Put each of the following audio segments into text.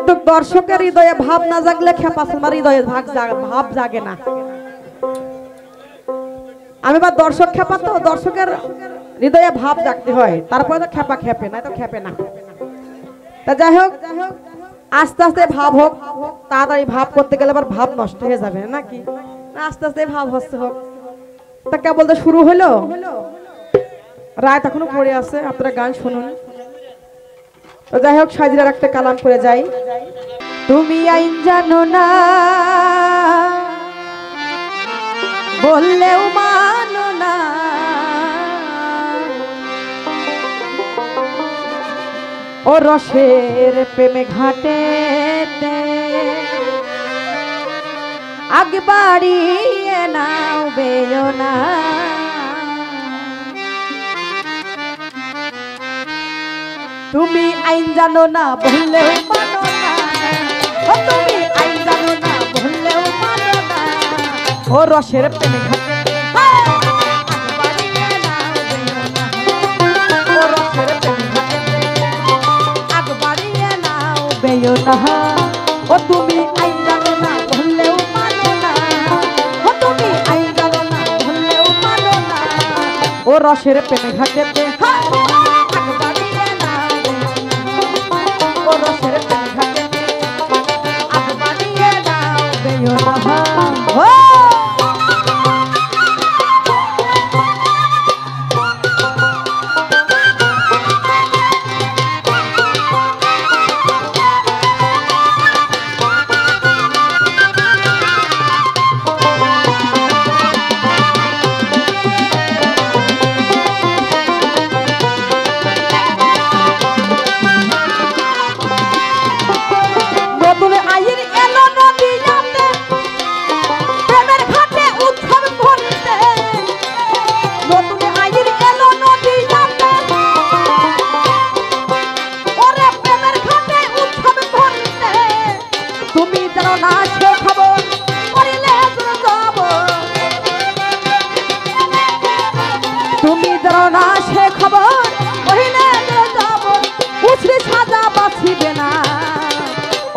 কিন্তু দর্শকের হৃদয়ে ভাব না জাগলে খেপা সিনেমার হৃদয়ে ভাব জাগে না। আমি বা দর্শক খেপা, তো দর্শকের হৃদয়ে ভাব জাগতে হয়, তারপরে তো খেপা খেপে না, তো খেপে না। তা যাই হোক, আস্তে আস্তে ভাব হোক, তাড়াতাড়ি ভাব করতে গেলে আবার ভাব নষ্ট হয়ে যাবে নাকি? আস্তে আস্তে ভাব হচ্ছে হোক। তা কেবল তো শুরু হলো, রাত এখনো পড়ে আছে, আপনারা গান শুনুন। তো যাই হোক, সাজিরার একটা কালাম করে যাই। তুমি আইন জানো না, বললেও মানো না, ও রসের প্রেমে ঘাটে আগ বাড়িয়ে নাও বেও না। তুমি আইন জানো না, বললেও মানো না, ও তুমি আইন জানো না, বললেও মানো না, ও রসের প্রেমে ঘাটে আগ বাড়িয়ে নাও বেও না। ও তুমি আইন জানো না, বললেও মানো না, ও তুমি আইন জানো না, বললেও মানো না, ও রসের প্রেমে ঘাটেতে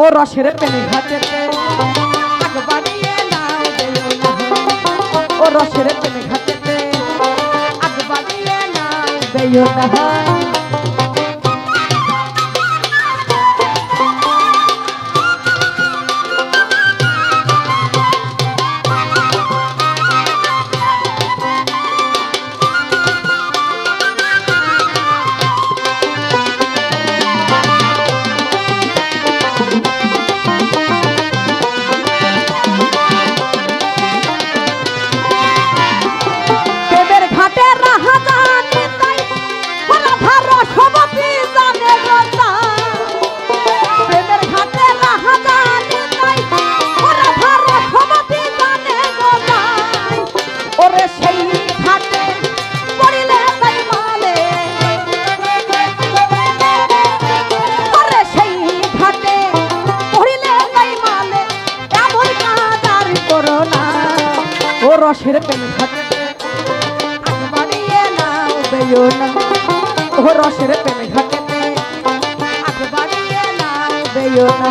ও রসের প্রেমে ঘাটেতে আগ বাড়িয়ে নাও বেও না, ও রসের প্রেমে ঘাটেতে আগ বাড়িয়ে নাও বেও না। রসের প্রেমে ঘাটেতে আগ বাড়িয়ে নাও বেও না, ও রসের প্রেমে ঘাটেতে আগ বাড়িয়ে নাও বেও না।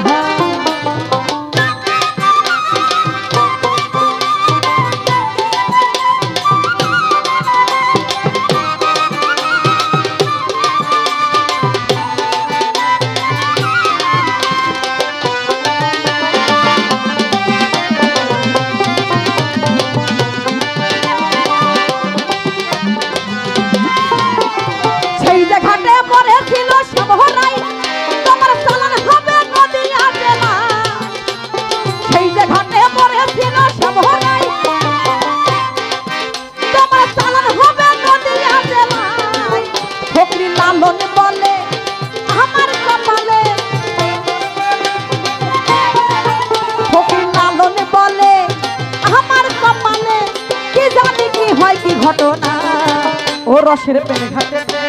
ঘটনা ও রসের প্রেমে ঘাটেতে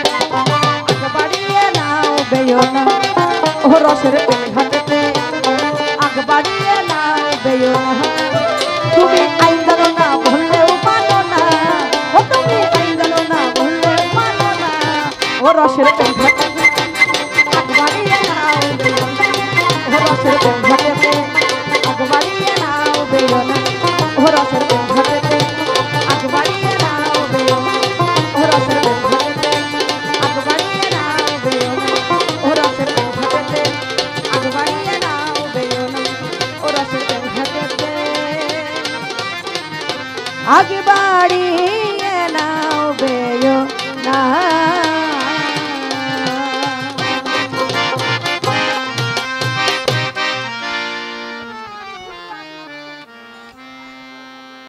আগ বাড়িয়ে নাও বেও না, ও রসের প্রেমে ঘাটেতে আগ বাড়িয়ে নাও বেও না। তুমি আইন জানো না, বললেও মানো না, ও তুমি আইন জানো না, বললেও মানো না, ও রসের প্রেমে ঘাটেতে আগ বাড়িয়ে নাও বেও না, ও রসের ও রসের প্রেম ঘাটেতে আগ বাড়িয়ে নাও বেও না ও রসের প্রেম ঘাটেতে আগ বাড়িয়ে নাও বেও না ও রসের প্রেম ঘাটেতে আগ বাড়িয়ে নাও বেও না ও রসের প্রেম ঘাটেতে আগ বাড়িয়ে নাও বেও না